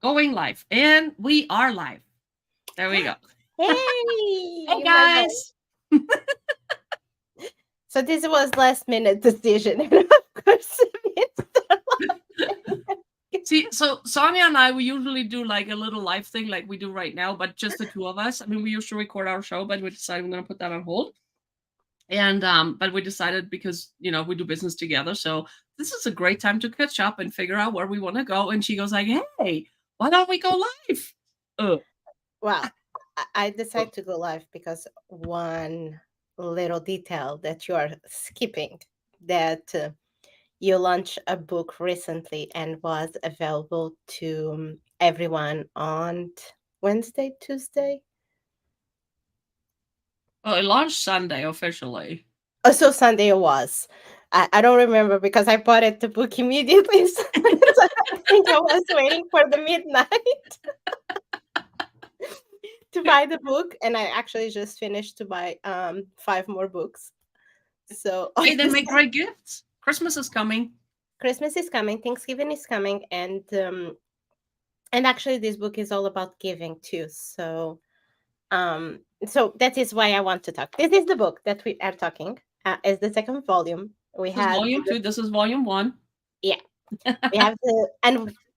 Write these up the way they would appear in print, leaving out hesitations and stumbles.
Going live. And we are live. There we go. Hey Hey, my boy. guys. So this was last minute decision, and of course, See, so Sonia and I, we usually do like a little live thing like we do right now, but just the two of us. I mean, we used to record our show, but we decided we're going to put that on hold. And but we decided because we do business together, so this is a great time to catch up and figure out where we want to go. And she goes like, "Hey, why don't we go live?" Uh, well, I decided to go live because one little detail that you are skipping that you launched a book recently and was available to everyone on Wednesday, Tuesday. well, it launched Sunday officially. Oh, so Sunday it was. I don't remember because I bought it the book immediately. So I think I was waiting for the midnight to buy the book, and I actually just finished to buy five more books. So Hey, they make great gifts. Christmas is coming. Christmas is coming, Thanksgiving is coming, and actually this book is all about giving too. So that is why I want to talk. This is the book that we are talking as the second volume. We This is had volume two. This is volume one. yeah, we have the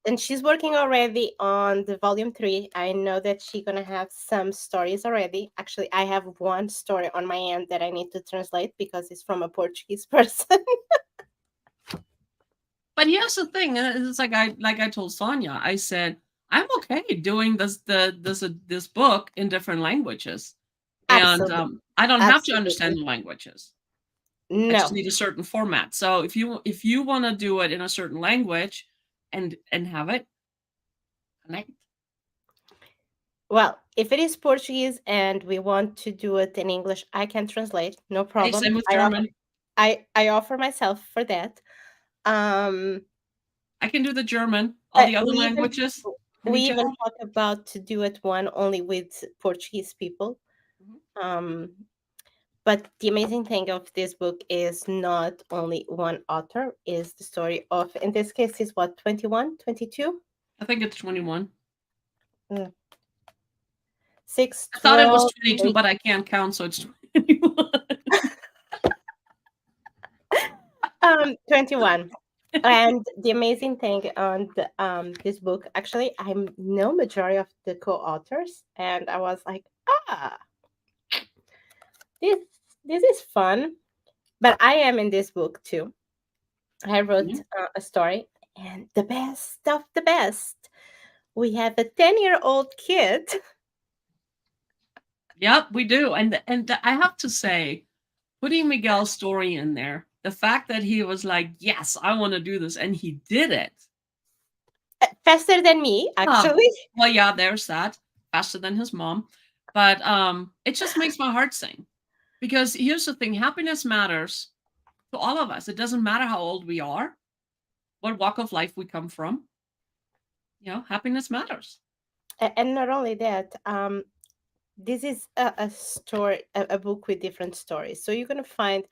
and she's working already on the volume 3. I know that she's gonna have some stories already. Actually, I have one story on my end that I need to translate because it's from a Portuguese person. But here's the thing: it's like I told Sonia. I said I'm okay doing this book in different languages, and Absolutely, I don't have to understand absolutely. the languages. I just No. need a certain format. So if you want to do it in a certain language, and have it connect. Well, if it is Portuguese and we want to do it in English, I can translate. No Hey, problem. same with German. I offer myself for that. Um, I can do the German. All the other we even languages. Give we me chat. even talk about to do it one only with Portuguese people. Mhm. Um, but the amazing thing of this book is not only one author, is the story of, in this case, is what, 21, 22, I think it's 21. 6, I thought it was 12, 22, 8, but I can't count, so it's 21. 21. And the amazing thing on this book, actually, I know majority of the co-authors, and I was like, this this is fun. But I am in this book too. I wrote Mhm. a story, and the best of the best, we have a 10-year-old kid. Yep, we do. And I have to say, putting Miguel's story in there, the fact that he was like, "Yes, I want to do this," and he did it. Faster than me, Ah, actually. well, yeah, there's that. Faster than his mom. But it just makes my heart sing. Because here's the thing, happiness matters to all of us. It doesn't matter how old we are, what walk of life we come from. Happiness matters. And not only that, this is a story, a book with different stories. So you're gonna find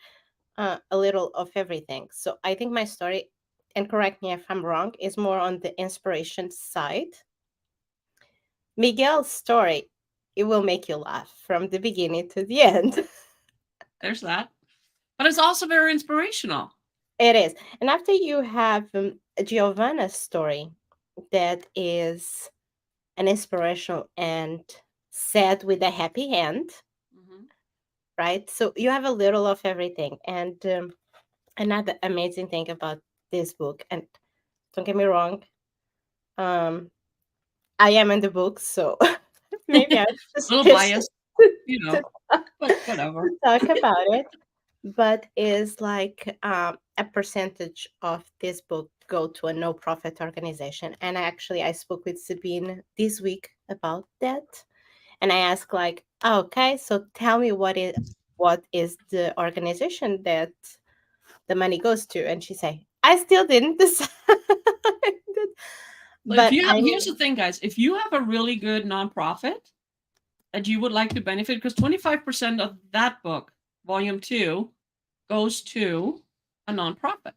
a little of everything. So I think my story, and correct me if I'm wrong, is more on the inspiration side. Miguel's story, it will make you laugh from the beginning to the end. There's that. But it's also very inspirational. It is. And after you have Giovanna's story, that is an inspirational and sad with a happy end, Mhm. right? So you have a little of everything. And another amazing thing about this book, and don't get me wrong, um, I am in the book, so maybe A I'm little suspicious biased, to, but to whatever. talk about it. But is like a percentage of this book go to a no profit organization. And I spoke with Sabine this week about that, and I asked like, oh, okay, so tell me what is the organization that the money goes to, and she said, I still didn't decide. But if But you have, I here's the thing, guys. If you have a really good nonprofit that you would like to benefit, because 25% of that book, volume two, goes to a nonprofit.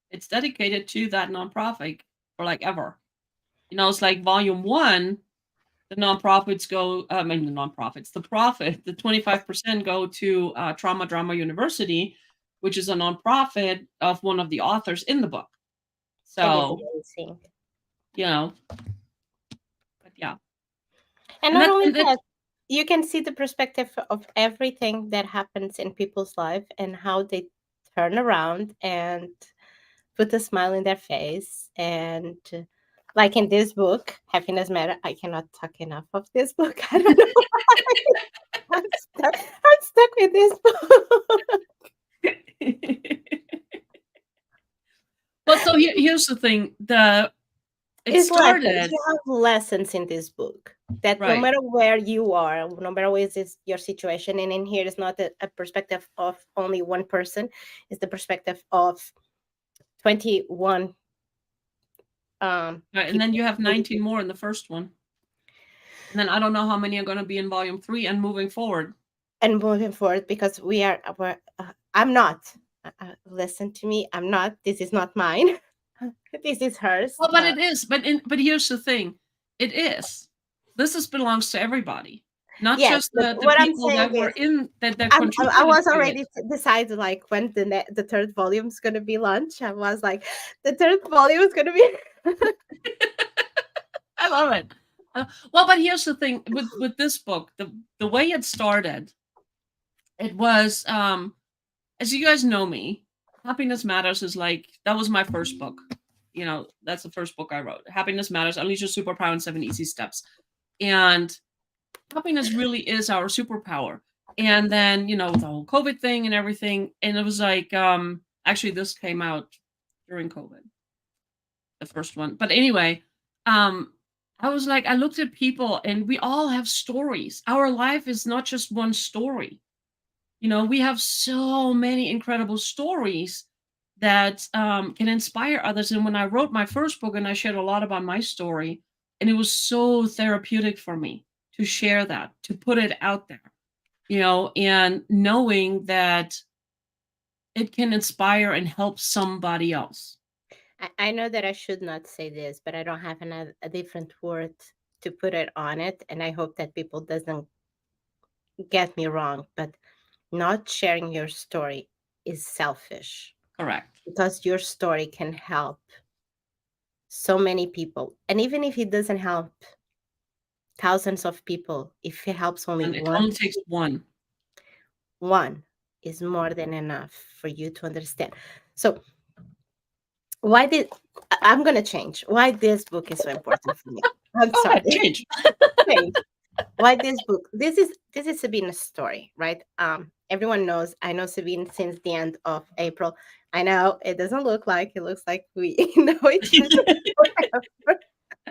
It's dedicated to that nonprofit for like ever. It's like volume one, the nonprofits go, I mean, the nonprofits, the profit, the 25% go to Trauma Drama University, which is a nonprofit of one of the authors in the book. It is So, amazing. you know, but yeah. And And not that, only and that that, you can see the perspective of everything that happens in people's life and how they turn around and put a smile in their face. And like in this book, Happiness Matter, I cannot talk enough of this book. I don't know why. I'm stuck with this book. well, so here's the thing. It It's lessons. started You have lessons in this book that no right. matter where you are, no matter what is your situation, and in here is not a perspective of only one person, it's the perspective of 21 Right, and then people. you have 19 more in the first one. And then I don't know how many are going to be in volume 3 and moving forward. And moving forward, because I'm not. Listen to me. I'm not. This is not mine. This is hers. Well, but it is. But here's the thing. It is. This is belongs to everybody, not Yes, just but the what I'm people saying that were is, in that I contributed was to it. already decided like when the third volume is gonna be launched. I was like, the third volume is gonna be. I love it. Well, but here's the thing with this book, the way it started, it was as you guys know me, Happiness Matters is like that was my first book. That's the first book I wrote. Happiness Matters, Unleash Your Superpower in 7 Easy Steps. And happiness really is our superpower. And then, the whole COVID thing and everything. And it was like, actually this came out during COVID, the first one. But anyway, um, I was like, I looked at people and we all have stories. Our life is not just one story. We have so many incredible stories that can inspire others. And when I wrote my first book and I shared a lot about my story, and it was so therapeutic for me to share that, to put it out there, and knowing that it can inspire and help somebody else. I know that I should not say this, but I don't have a different word to put it on it, and I hope that people doesn't get me wrong, but not sharing your story is selfish Correct. because your story can help so many people. And even if it doesn't help thousands of people, if it helps only And it one, only takes one. one is more than enough for you to understand. So why did I'm gonna change why this book is so important for me. I'm Go sorry. ahead, change. Change. Why this book? This is Sabine's story, right? Everyone knows. I know Sabine since the end of April. I know it doesn't look like it looks like we know each other forever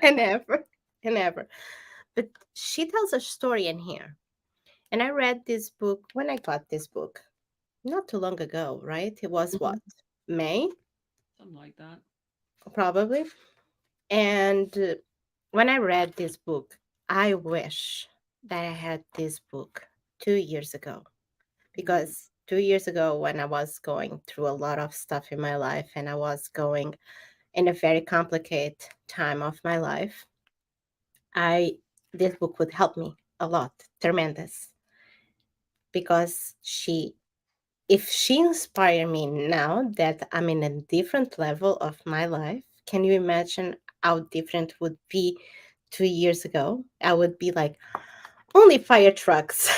and ever and ever. But she tells a story in here. And I read this book when I got this book not too long ago, right? It was what? Mhm. May, Something like that. probably. And when I read this book, I wish that I had this book 2 years ago. Mhm. Because 2 years ago, when I was going through a lot of stuff in my life and I was going in a very complicated time of my life, I this book would help me a lot, tremendous. Because if she inspired me now that I'm in a different level of my life, can you imagine how different would be 2 years ago? I would be like, only fire trucks.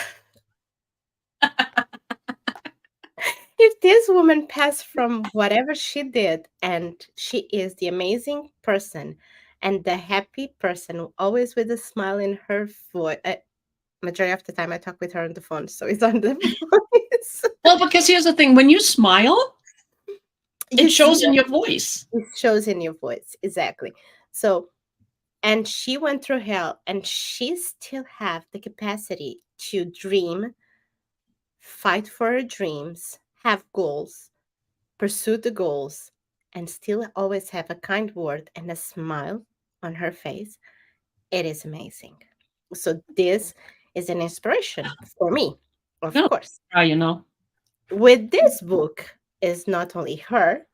If this woman passed from whatever she did and she is the amazing person and the happy person, always with a smile in her voice. Majority of the time, I talk with her on the phone, so it's on the voice. Well, because here's the thing: when you smile, You it see shows in your voice. it shows in your voice, exactly. So, and she went through hell, and she still have the capacity to dream, fight for her dreams, have goals, pursue the goals, and still always have a kind word and a smile on her face. It is amazing. So this is an inspiration for me, of No, course. try. With this book is not only her,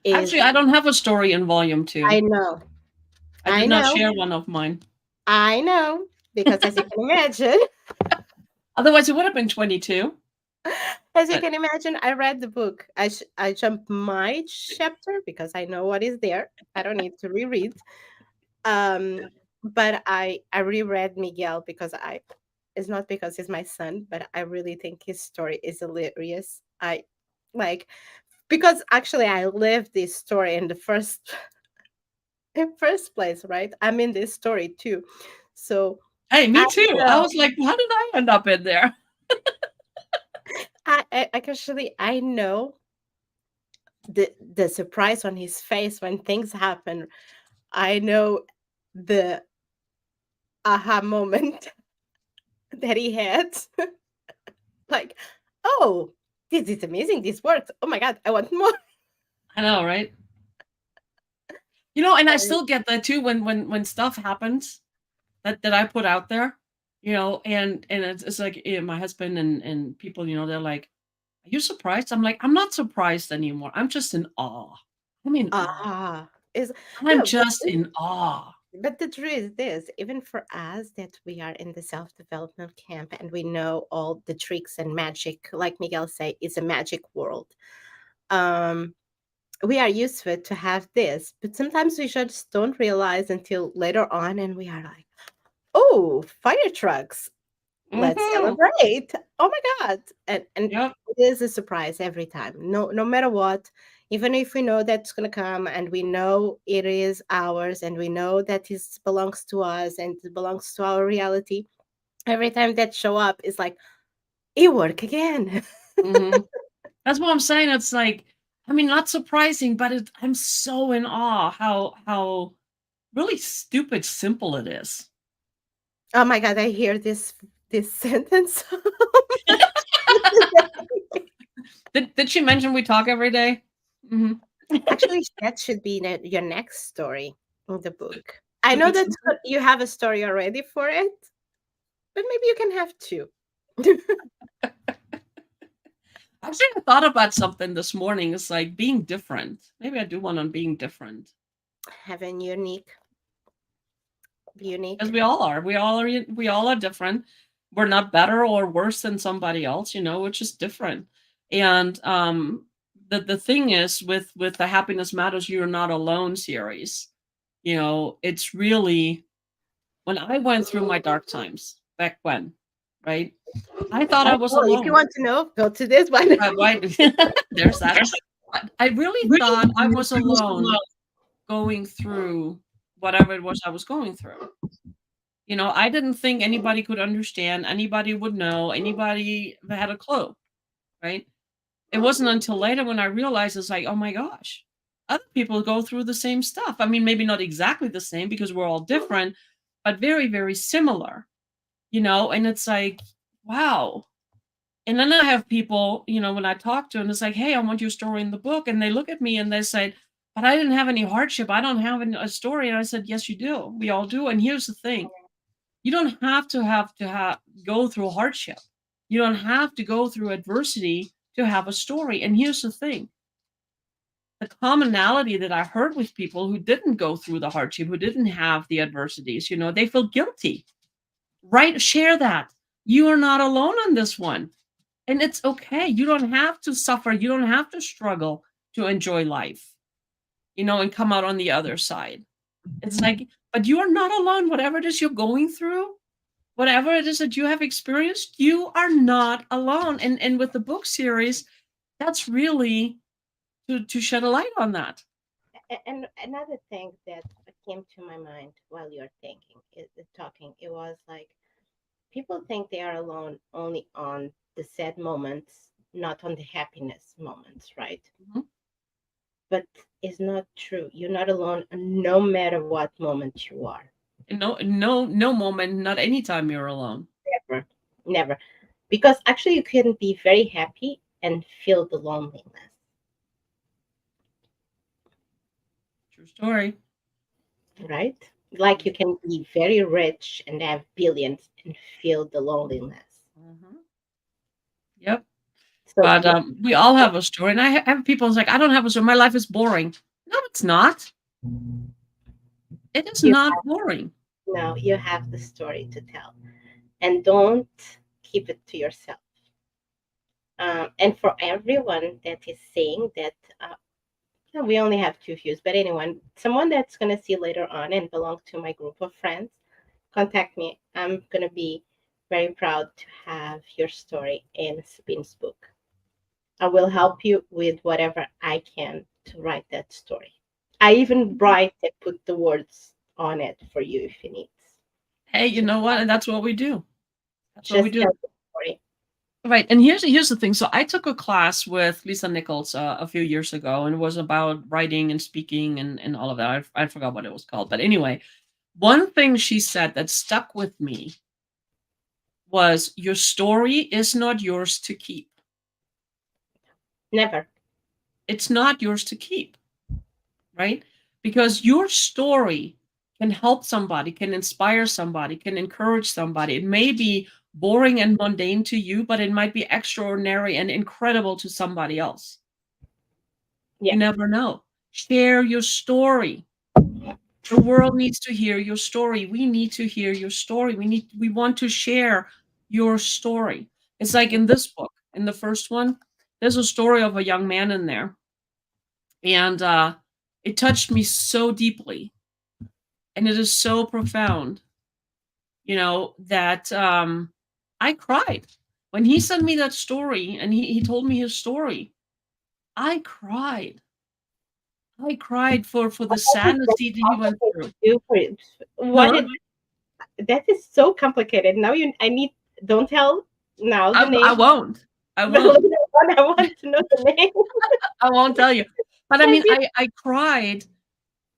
is Actually, I don't have a story in volume I 2. know, I I did not know. share one of mine. I know. Because as you can imagine, Otherwise, it would have been 22. as you But can imagine, I read the book. I jumped my chapter because I know what is there. I don't need to reread. Um, but I reread Miguel because I it's not because he's my son, but I really think his story is hilarious. I like because actually I lived this story in the first in first place, right? I'm in this story too. So hey, I me too. I know was like, how did I end up in there? I actually I know the surprise on his face when things happen. I know the aha moment that he had. Like, oh, this is amazing. This works. Oh my god, I want more. I know, right? And I Sorry. still get that too when stuff happens that I put out there, and it's like my husband and people, they're like, "Are you surprised?" I'm like, "I'm not surprised anymore. I'm just in awe. I'm in awe. Ah, is I'm no, just in awe." but the truth is this: even for us that we are in the self development camp and we know all the tricks and magic, like Miguel say, is a magic world. Um, we are used to it to have this, but sometimes we just don't realize until later on, and we are like, "Oh, fire trucks! Let's Mhm. celebrate! Oh my god!" And Yep. it is a surprise every time. No matter what, even if we know that's gonna come and we know it is ours and we know that it belongs to us and it belongs to our reality, every time that show up is like, it work again. Mhm. That's what I'm saying. It's like, I mean, not surprising, but I'm so in awe how really stupid simple it is. Oh my god, I hear this sentence. Did she mention we talk every day? Mhm. Actually, that should be your next story in the book. I know Stupid that simple. you have a story already for it, but maybe you can have two. Actually, I thought about something this morning. It's like being different. Maybe I do one on being different. Having unique, As unique. we all are. We all are different. We're not better or worse than somebody else, we're just different. And the thing is with the Happiness Matters You're Not Alone series, it's really when I went through my dark times back when, right? I thought I was Oh, if you alone. want to know, go to this one. Right. There's that. I really thought I was alone going through whatever it was I was going through. I didn't think anybody could understand, anybody would know, anybody had a clue, right? It wasn't until later when I realized it's like, oh my gosh, other people go through the same stuff. I mean, maybe not exactly the same because we're all different, but very, very similar, and it's like, wow. And then I have people, when I talk to them, it's like, hey, I want your story in the book. And they look at me and they say, but I didn't have any hardship. I don't have a story. And I said, yes, you do. We all do. And here's the thing. You don't have to go through hardship. You don't have to go through adversity to have a story. And here's the thing. The commonality that I heard with people who didn't go through the hardship, who didn't have the adversities, they feel guilty. Right? Share that. You are not alone on this one. And it's okay. You don't have to suffer. You don't have to struggle to enjoy life, and come out on the other side. It's like, but you are not alone. Whatever it is you're going through, whatever it is that you have experienced, you are not alone. And with the book series, that's really to shed a light on that. And another thing that came to my mind while you're talking, it was like people think they are alone only on the sad moments, not on the happiness moments, right? Mhm. But it's not true. You're not alone no matter what moment you are. And no moment, not anytime you're alone. Never, never. Because actually, you can be very happy and feel the loneliness, True story. right? Like you can be very rich and have billions and feel the loneliness. Mhm. Yep. So, But we all have a story, and I have people who's like, I don't have a story. My life is boring. No, it's not. It is You not boring. know you have the story to tell, and don't keep it to yourself. And for everyone that is saying that, we only have two views, but anyone, someone that's going to see later on and belong to my group of friends, contact me. I'm going to be very proud to have your story in Sabine's book. I will help you with whatever I can to write that story. I even write and put the words on it for you if you need. Hey, you Just, know what? And that's what we do. That's what we just do. tell the story. Right. And here's the thing. So I took a class with Lisa Nichols a few years ago, and it was about writing and speaking and all of that. I forgot what it was called. But anyway, one thing she said that stuck with me was your story is not yours to keep. Never. It's not yours to keep, right? Because your story can help somebody, can inspire somebody, can encourage somebody. It may be boring and mundane to you, but it might be extraordinary and incredible to somebody else. Yeah. You never know. Share your story. The world needs to hear your story. We need to hear your story. We want to share your story. It's like in this book, in the first one, there's a story of a young man in there, and it touched me so deeply, and it is so profound, that I cried when he sent me that story, and he told me his story. I cried. I cried for the That is sadness very he went complicated through. to do for it. What Huh? is that is so complicated. Now I need, don't tell now the I name. won't. I The won't. later one, I want to know the name. I won't tell you. But I I mean, did. I cried,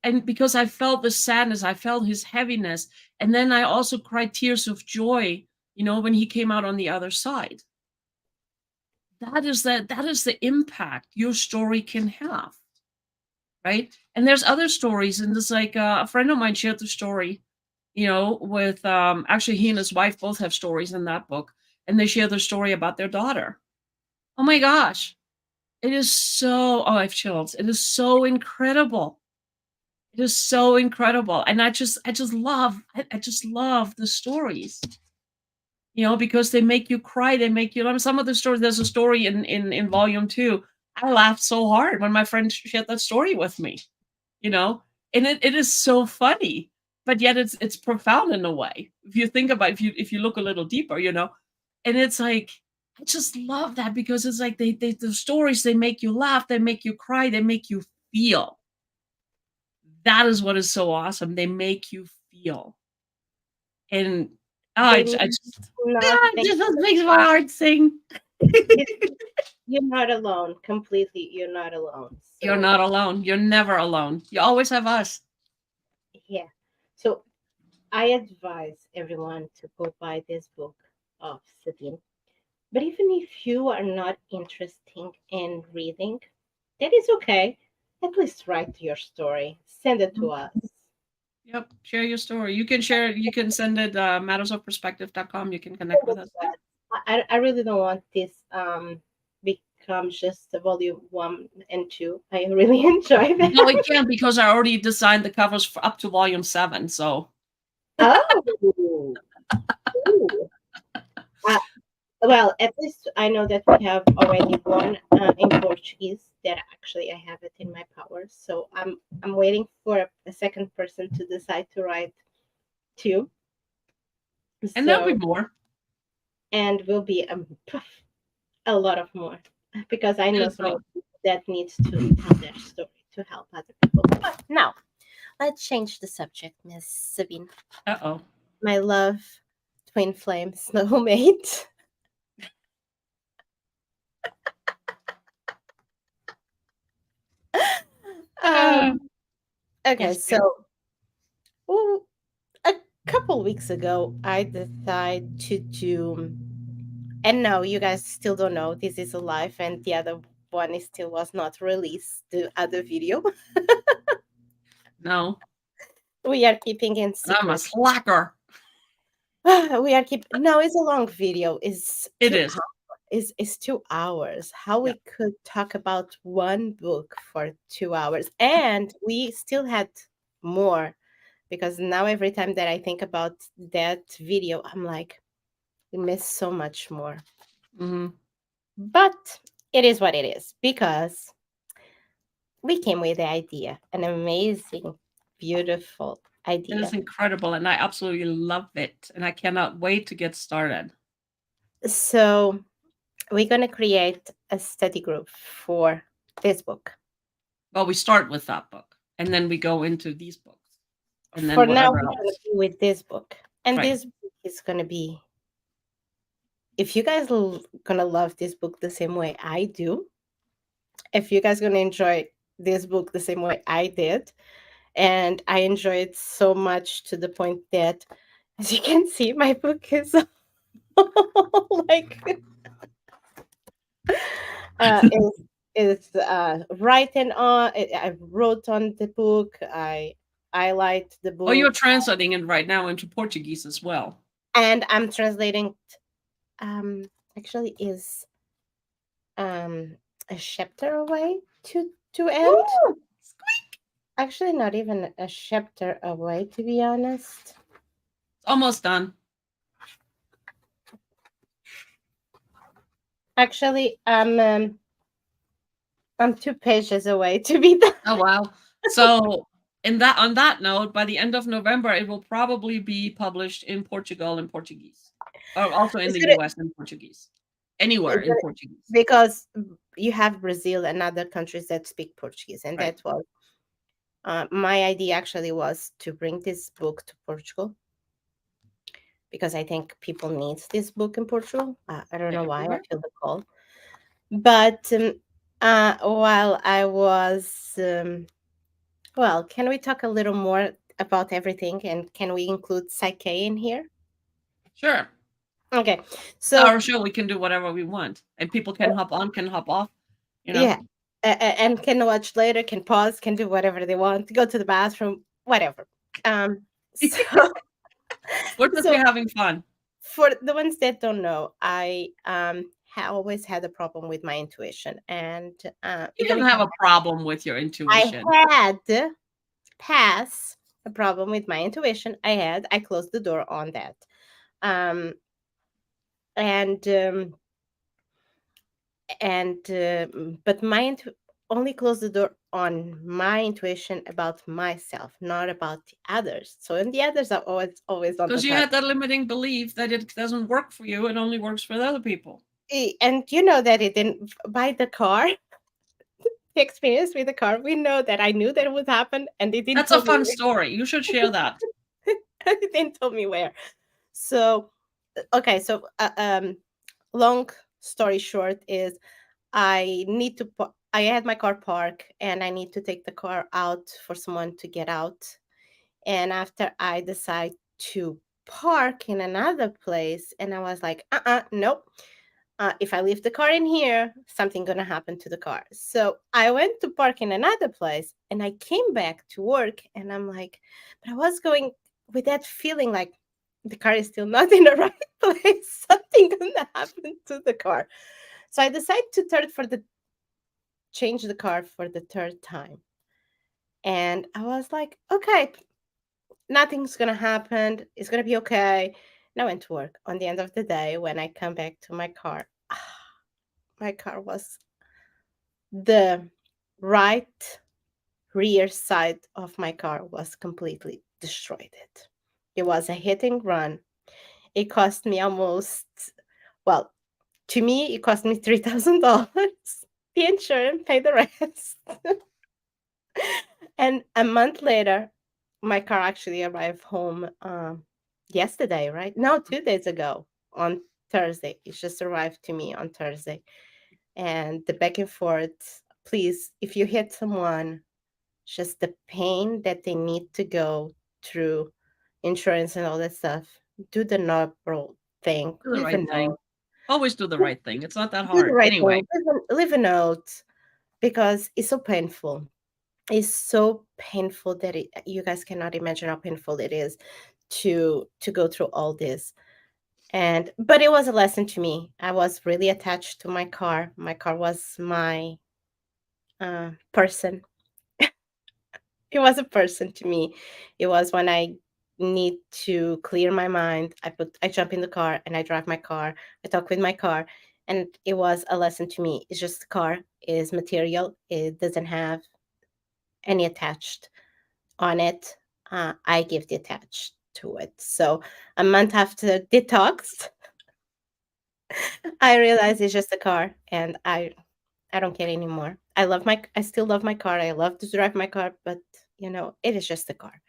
and because I felt the sadness, I felt his heaviness, and then I also cried tears of joy, when he came out on the other side. That is the impact your story can have, right? And there's other stories, and there's like a friend of mine shared the story, with actually he and his wife both have stories in that book, and they share their story about their daughter. Oh my gosh. It is so oh, I have chills. It is so incredible. It is so incredible. And I just love the stories, because they make you cry, they make you some of the stories. There's a story in volume 2. I laughed so hard when my friend shared that story with me, you know? And it is so funny, but yet it's profound in a way. If you think about if you look a little deeper, And it's like I just love that because it's like the stories, they make you laugh, they make you cry, they make you feel. That is what is so awesome. They make you feel. And They I need just not. it just makes my heart sing. It, you're not alone. Completely, you're not alone. You're So not alone. You're never alone. You always have us. yeah. So I advise everyone to go buy this book of Sabine. But even if you are not interested in reading, that is okay. At least write your story. Send it to Mhm. us. Yep. Share your story. You can share it. You can send it mattersofperspective.com. You can connect with us there. I really don't want this become just a volume 1 and 2. I really enjoy No, it that. can't because I already designed the covers for up to volume 7. So Oh, ooh. Uh, well, at least I know that we have already one in Portuguese. That actually I have it in my power. So I'm waiting for a second person to decide to write two. and there'll be So more. and will be a lot of more because I know There's so many no. people that needs to tell their story to help other people. But now let's change the subject, Miss Sabine. Uh-oh. My love, twin flame snowmate. Uh, um. Okay, yes, dear. so ooh, a couple weeks ago, I decided to do, and no, you guys still don't know. This is a live, and the other one is still was not released. The other video, No. we are keeping in And I'm a secret. slacker. We are keep. No, it's a long video. It's It two is. is 2 hours. How Yeah. we could talk about one book for 2 hours, and we still had more because now every time that I think about that video, I'm like, we miss so much more. Hmm. But it is what it is because we came with the idea, an amazing, beautiful It is idea. incredible, and I absolutely love it, and I cannot wait to get started. So we're going to create a study group for this book. Well, we start with that book, and then we go into these books, and For then now, whatever we're going to else. be with this book. And Right. this book is going to be, if you guys going to love this book the same way I do, if you guys going to enjoy this book the same way I did, and I enjoy it so much to the point that, as you can see, my book is like is writing on. I wrote on the book. I highlight the Oh, you're book, translating it right now into Portuguese as well. and I'm translating. Um, actually, is um a chapter away to end. Ooh, Actually, not even a chapter away, to be honest. it's almost done. Actually, I'm 2 pages away to be done. Oh wow. So in that on that note, by the end of November, it will probably be published in Portugal in Portuguese. Or also in It's the gonna, US in Portuguese. Anywhere it's in gonna Portuguese. because you have Brazil and other countries that speak Portuguese, and Right. that was my idea. Actually, was to bring this book to Portugal because I think people need this book in Portugal. I don't know why I Everywhere. feel the call, but while I was well, can we talk a little more about everything, and can we include Psyche in here? Sure. Okay, It's so our show. We can do whatever we want. And people can hop on, can hop off, you know. yeah, and can watch later, can pause, can do whatever they want, go to the bathroom, whatever. So We're just so be having fun. for the ones that don't know, I always had a problem with my intuition, and You even didn't if have a problem with your I intuition. had pass a problem with my intuition, I closed the door on that. Um, and but only close the door on my intuition about myself, not about the others. So, and the others are always on the Because you side. had that limiting belief that it doesn't work for you, it only works for the other people. And you know that it didn't buy the car, the experience with the car. We know that I knew that it would happen, and they didn't That's a tell me fun story. You should share that. where. They didn't tell me where. So, okay. So, long story short is I had my car parked, and I need to take the car out for someone to get out. And after I decide to park in another place, and I was like, nope. If I leave the car in here, something gonna happen to the car. So I went to park in another place, and I came back to work, and I'm like, but I was going with that feeling like the car is still not in the right place. Something gonna happen to the car. So I decided to change the car for the third time. And I was like, okay, nothing's gonna happen. It's gonna be okay. And I went to work. On the end of the day, when I come back to my car, my car was the right rear side of my car was completely destroyed. It was a hit and run. It cost me almost, well, to me, it cost me $3,000. The insurance paid the rest. And a month later, my car actually arrived home yesterday, right? No, 2 days ago on Thursday. It just arrived to me on Thursday. And the back and forth, please, if you hit someone, just the pain that they need to go through insurance and all that stuff, do the noble thing. Do the Leave a right thing. note. Always do the right thing. It's not that Do the hard. right thing. Anyway, Leave a note because it's so painful. It's so painful that you guys cannot imagine how painful it is to go through all this. And but it was a lesson to me. I was really attached to my car. My car was my person. It was a person to me. It was when I need to clear my mind. I jump in the car and I drive my car. I talk with my car, and it was a lesson to me. It's just the car is material. It doesn't have any attached on it. I give the attached to it. So a month after detox, I realized it's just a car, and I don't care anymore. I still love my car. I love to drive my car, but it is just a car.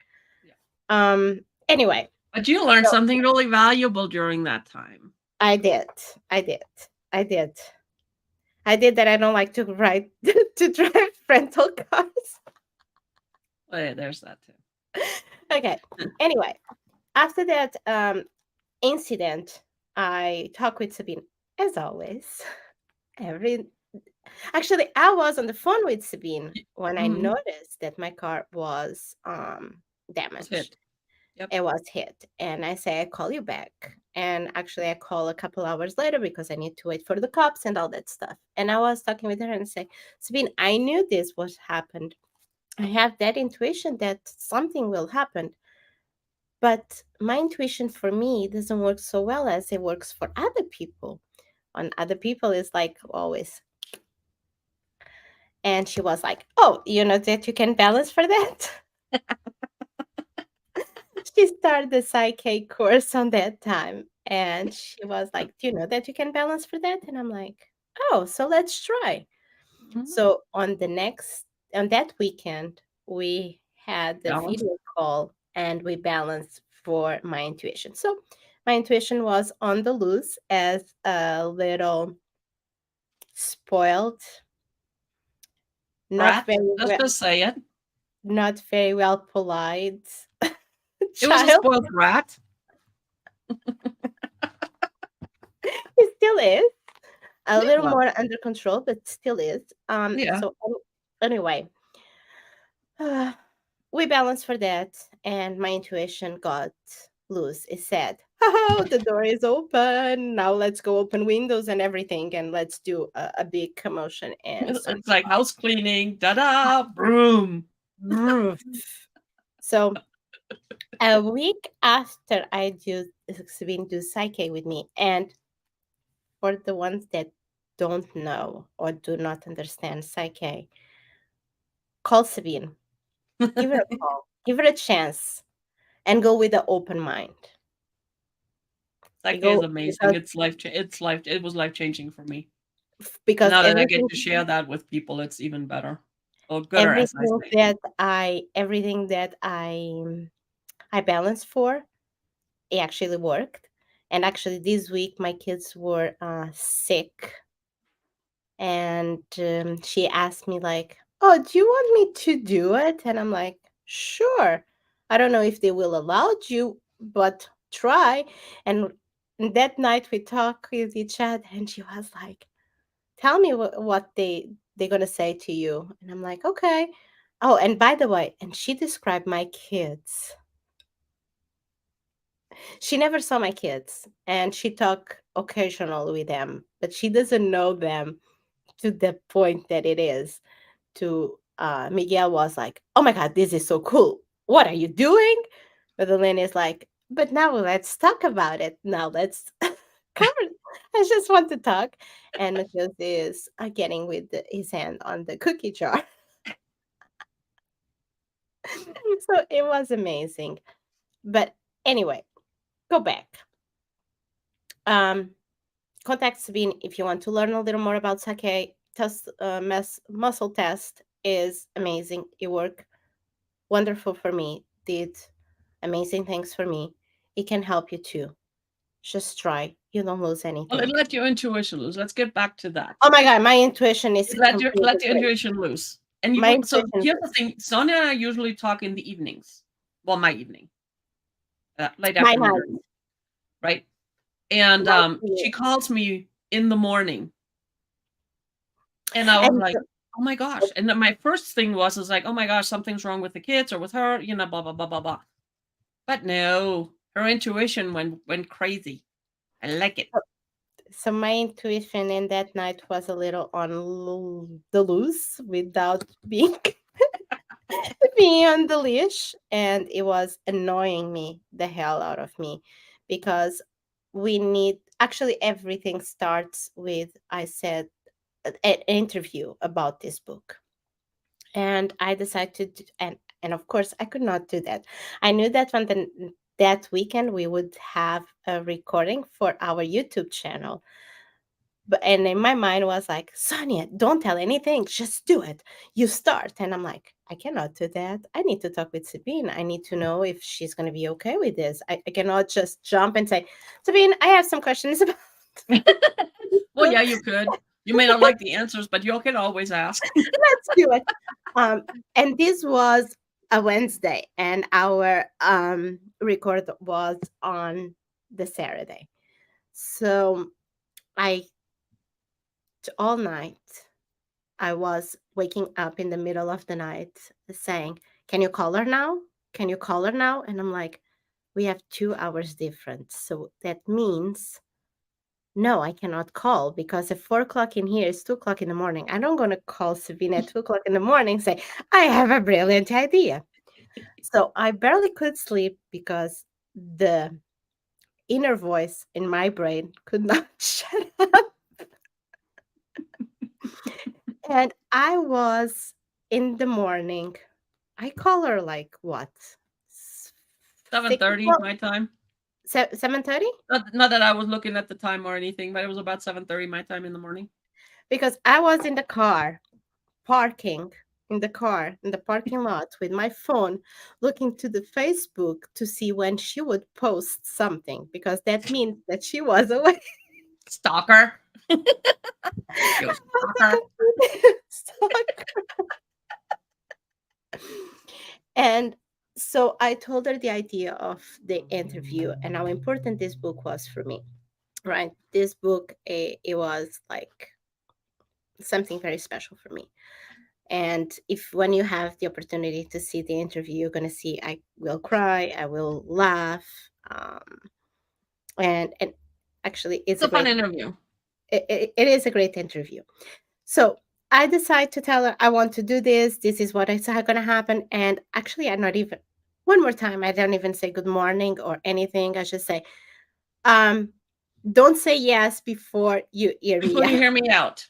Yeah. Anyway, But you learned so something really valuable during that time. I did. I did. I did. I did that I don't like to ride to drive rental cars. Oh, yeah, there's that too. Okay. Anyway, after that incident, I talk with Sabine as always. Every Actually, I was on the phone with Sabine when I Mm-hmm. noticed that my car was Was damaged. hit. Yep. It was hit, and I say I call you back. And actually, I call a couple hours later because I need to wait for the cops and all that stuff. And I was talking with her and say, Sabine, I knew this was happened. I have that intuition that something will happen, but my intuition for me doesn't work so well as it works for other people. On other people is like always. And she was like, "Oh, you know that you can balance for that?" She started the Psyche course on that time. And she was like, "Do you know that you can balance for that?" And I'm like, "Oh, so let's try." Mm-hmm. So on that weekend, we had the Balance. video call and we balanced for my intuition. So my intuition was on the loose as a little spoiled, not Brat. very Let's well, just say it. not very well polite It was a child. spoiled brat. It still is a Yeah, little well, more under control, but still is. yeah. Anyway, uh, we balanced for that, and my intuition got loose. It said, "Oh, the door is open. Now let's go open windows and everything, and let's do a big commotion and search." It's like house cleaning. Da da. Broom. Roof. So a week after I do Sabine do Psyche with me, and for the ones that don't know or do not understand Psyche, call Sabine. Give her a call. Give her a chance and go with an open mind. You Psyche is go amazing. It was life changing for me. And because now that I get to share that with people, it's even better. Or gooder, as I everything say. that I balanced for, it actually worked. And actually this week my kids were sick, and she asked me like, "Oh, do you want me to do it?" And I'm like, "Sure. I don't know if they will allow you, but try." And that night we talked with each other, and she was like, "Tell me what they're gonna say to you." And I'm like, "Okay." Oh, and by the way, and she described my kids. She never saw my kids, and she talked occasionally with them, but she doesn't know them to the point that it is. To Miguel was like, "Oh my God, this is so cool. What are you doing?" But Elaine is like, "But now let's talk about it. Now let's cover. I just want to talk." And Matheus is getting with his hand on the cookie jar. So it was amazing. But anyway, go back. Um, Contact Sabine if you want to learn a little more about sake. Muscle test is amazing. It worked wonderful for me. Did amazing things for me. It can help you too. Just try. You don't lose Well, it anything. let your intuition loose. Let's get back to that. Oh my God, my intuition is It let completely your great. intuition loose. And you My do so intuition here's the is thing, Sonia and I usually talk in the evenings. Well, my evening. Late my afternoon, night. early, right? And Night for she you. calls me in the morning. And I was And like, "Oh my gosh." And then my first thing was like, "Oh my gosh, something's wrong with the kids or with her, blah blah blah blah blah." But no, her intuition went crazy. I like it. so my intuition in that night was a little on the loose without being me on the leash, and it was annoying me the hell out of me because we need actually everything starts with I said an interview about this book, and I decided to and of course I could not do that. I knew that when that weekend we would have a recording for our YouTube channel, but and in my mind was like, Sonia, don't tell anything, just do it. You start. And I'm like, I cannot do that. I need to talk with Sabine. I need to know if she's going to be okay with this. I cannot just jump and say, Sabine, I have some questions about Well, yeah, you could. You may not like the answers, but you can always ask. let's do it. Um, and this was a Wednesday, and our record was on the Saturday. So I all night I was waking up in the middle of the night saying, can you call her now? Can you call her now? And I'm like, we have 2 hours difference. So that means no, I cannot call because at 4 o'clock in here is 2 o'clock in the morning. I don't gonna call Sabine at 2 o'clock in the morning and say, I have a brilliant idea. So I barely could sleep because the inner voice in my brain could not shut up. And I was in the morning. I call her like what? 7:30 my time. 7:30? Not that I was looking at the time or anything, but it was about 7:30 my time in the morning. Because I was in the car, parking in the car in the parking lot with my phone, looking to the Facebook to see when she would post something because that means that she was away. Stalker. You stalker. And so I told her the idea of the interview and how important this book was for me. Right, this book it was like something very special for me. And if when you have the opportunity to see the interview, you're gonna see I will cry, I will laugh, and actually It's it's a a fun great interview. it is a great interview. So I decide to tell her I want to do this. This is what is gonna happen. And actually, I'm not even one more time. I don't even say good morning or anything. I just say, um, don't say yes before you hear me Before you out. hear me out.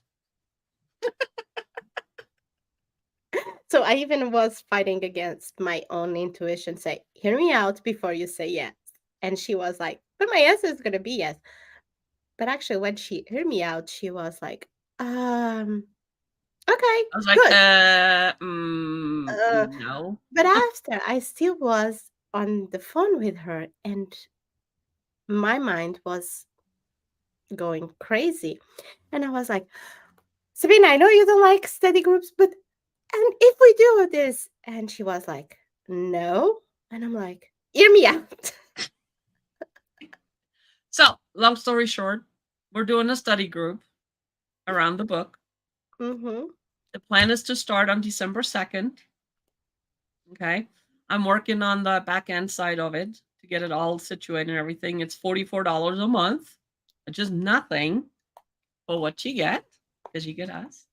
So I even was fighting against my own intuition. Say, hear me out before you say yes. And she was like, but my answer is gonna be yes. But actually, when she heard me out, she was like, okay, I was like, good. Uh, no. but after I still was on the phone with her, and my mind was going crazy. And I was like, Sabina, I know you don't like study groups, but and if we do this? And she was like, no. And I'm like, hear me out. So, long story short, we're doing a study group around the book. Mm-hmm. The plan is to start on December 2nd. Okay. I'm working on the back end side of it to get it all situated and everything. It's $44 a month, which is nothing for what you get because you get us.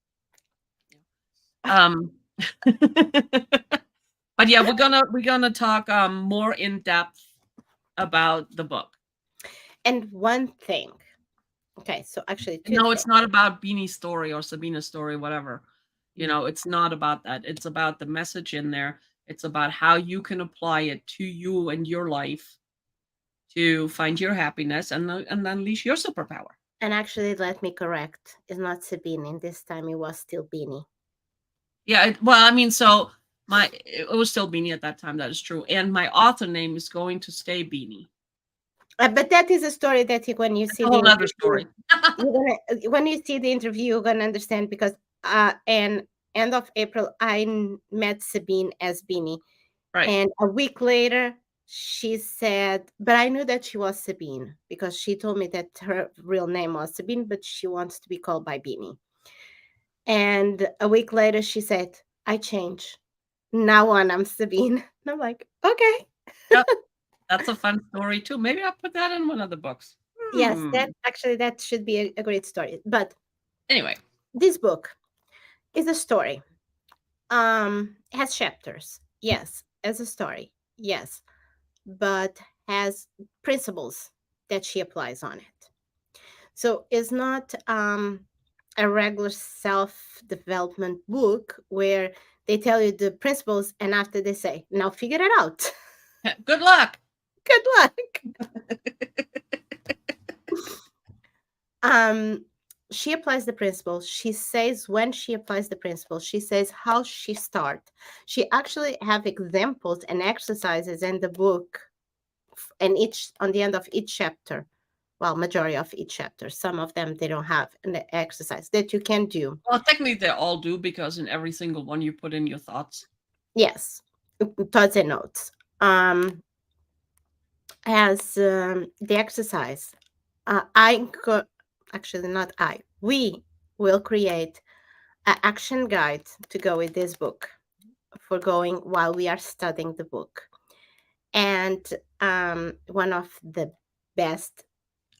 Um, but yeah, we're gonna talk more in depth about the book. And one thing. Okay, so actually two No, it's things. not about Beanie's story or Sabina's story, whatever. It's not about that. It's about the message in there. It's about how you can apply it to you and your life to find your happiness and unleash your superpower. And actually, let me correct. It's not Sabine. This time it was still Beanie. Yeah, well, I mean, so it was still Beanie at that time. That is true, and my author name is going to stay Beanie. But that is a story that when you It's see a the whole other interview, story. when you see the interview, you're gonna understand because and end of April, met Sabine as Beanie, Right. and a week later, she said, but I knew that she was Sabine because she told me that her real name was Sabine, but she wants to be called by Beanie. And a week later, she said, I change. Now on, I'm Sabine. And I'm like, okay. Yep. That's a fun story too. Maybe I'll put that in one of the books. Yes, Hmm. that actually that should be a great story. But Anyway, this book is a story. Has chapters, yes, as a story, yes, but has principles that she applies on it. So it's not a regular self-development book where they tell you the principles and after they say, now figure it out. Good luck. Good luck. um she applies the principles. She says when she applies the principles, she says how she start. She actually have examples and exercises in the book, and each on the end of each chapter, well, majority of each chapter, some of them they don't have an exercise that you can do. Well, technically they all do because in every single one you put in your thoughts. Yes, thoughts and notes. As the exercise, actually not I, we will create an action guide to go with this book for going while we are studying the book. And one of the best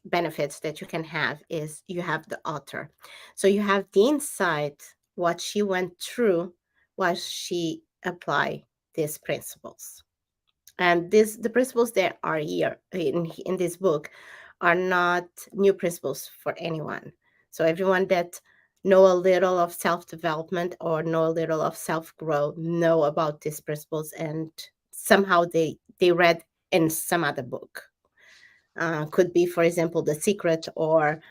benefits that you can have is you have the author. So you have the insight, what she went through while she applied these principles. And the principles that are here in this book are not new principles for anyone. So everyone that know a little of self-development or know a little of self-growth know about these principles, and somehow they read in some other book. Could be, for example, The Secret, or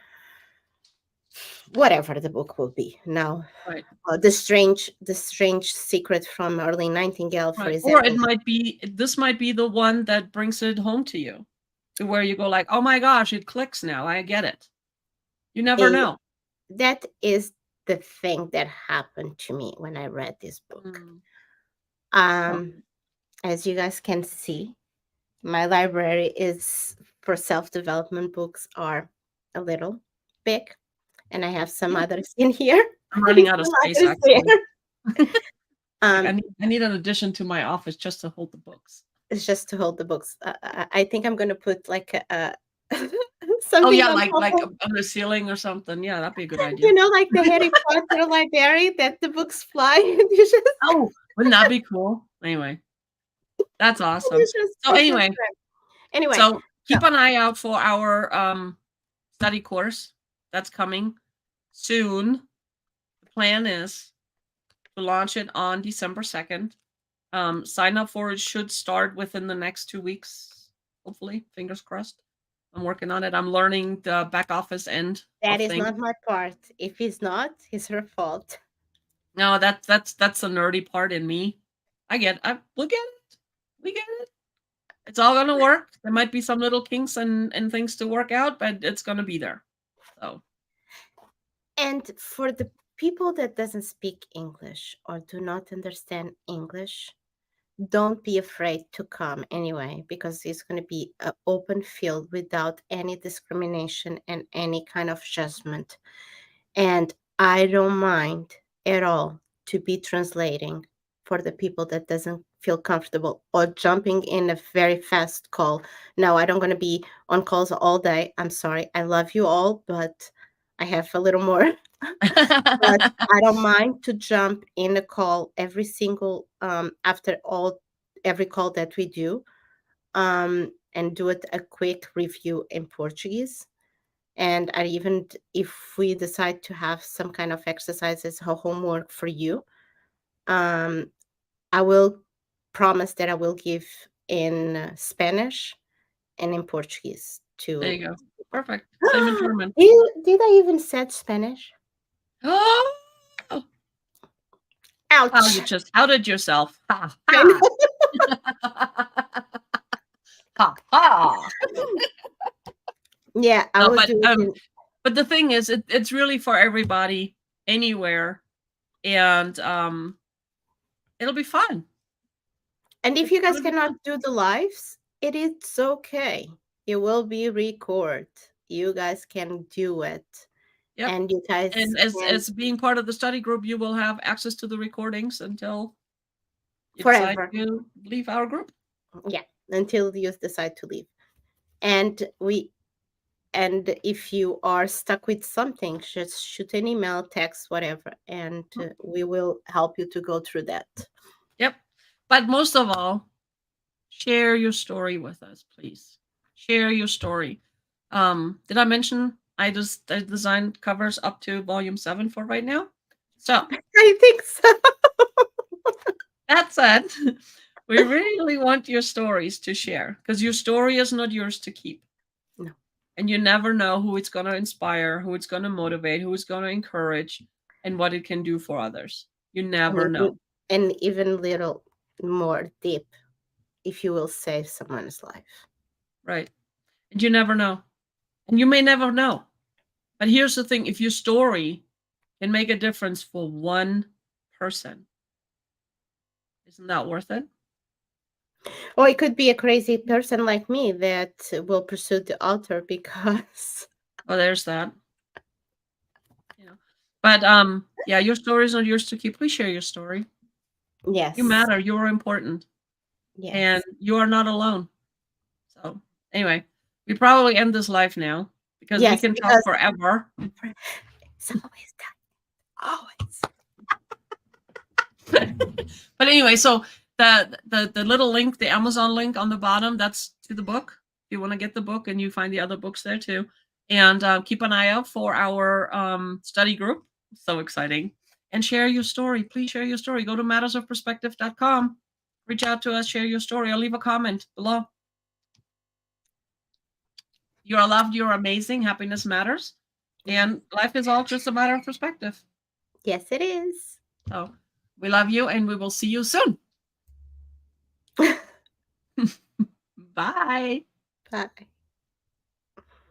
whatever the book will be now. Right. The strange secret from Early Nightingale, for Right. Or it example. might be this might be the one that brings it home to you. To where you go like, "Oh my gosh, it clicks now. I get it." You never A, know. that is the thing that happened to me when I read this book. Mm. Oh, Um, as you guys can see, my library is for self-development books are a little big, and I have some others in here. I'm running out of Some space others actually. there. Like Um, I need an addition to my office just to hold the books. it's just to hold the books. I think I'm gonna put like a Oh something yeah, on top like of, on the ceiling or something. Yeah, that'd be a good idea. like the Harry Potter library that the books fly, and you just Oh, wouldn't that be cool? Anyway, that's awesome. you just So it's just anyway, great. Anyway, so so keep an eye out for our study course that's coming soon. The plan is to launch it on December 2nd. Sign up for it should start within the next 2 weeks. Hopefully, fingers crossed. I'm working on it. I'm learning the back office end that of is things. not my part. If it's not, it's her fault. No, that's the nerdy part in me. We'll get it. We get it. It's all gonna work. There might be some little kinks and things to work out, but it's gonna be there. So And for the people that doesn't speak English or do not understand English, don't be afraid to come anyway, because it's going to be an open field without any discrimination and any kind of judgment. And I don't mind at all to be translating for the people that doesn't feel comfortable or jumping in a very fast call. No, I don't going to be on calls all day. I'm sorry. I love you all, but I have a little more. But I don't mind to jump in a call every single after all every call that we do, and do it a quick review in Portuguese. And I even if we decide to have some kind of exercises or homework for you, um, I will promise that I will give in Spanish and in Portuguese there to you go. Perfect. Same in German. did I even said Spanish? Oh, how you Ouch. just outed yourself. Ha I ha. know. Ha ha. Yeah, I No, will do it in. but the thing is, it's really for everybody, anywhere, and it'll be fun. And if It's you guys gonna be cannot fun. do the lives, it is okay. It will be recorded. You guys can do it. Yep. And you guys And as can being part of the study group, you will have access to the recordings until you decide forever. to leave our group. Yeah, until you decide to leave. And we And if you are stuck with something, just shoot an email, text, whatever, and we will help you to go through that. Yep. But most of all, share your story with us, please. Share your story. Did I mention I designed covers up to volume 7 for right now? So I think so. that said, we really want your stories to share because your story is not yours to keep. No. And you never know who it's going to inspire, who it's going to motivate, who it's going to encourage, and what it can do for others. You And never even, know. and even little more deep, if you will save someone's life. Right. And you never know. And you may never know. But here's the thing, if your story can make a difference for one person, isn't that worth it? Or it could be a crazy person like me that will pursue the author because Oh, there's that. Yeah. But yeah, your story is not yours to keep. Please share your story. You yes, matter. You're important. And yes, you are not alone. So anyway, we probably end this live now because we yes, can talk because forever. it's always that. Always. But anyway, so the little link, the Amazon link on the bottom, that's to the book. If you want to get the book, and you find the other books there too. And keep an eye out for our study group. So exciting. And share your story. Please share your story. Go to mattersofperspective.com. Reach out to us, share your story, or leave a comment below. You are loved, you're amazing, happiness matters. And life is all just a matter of perspective. Yes, it is. So we love you, and we will see you soon. Bye. Bye.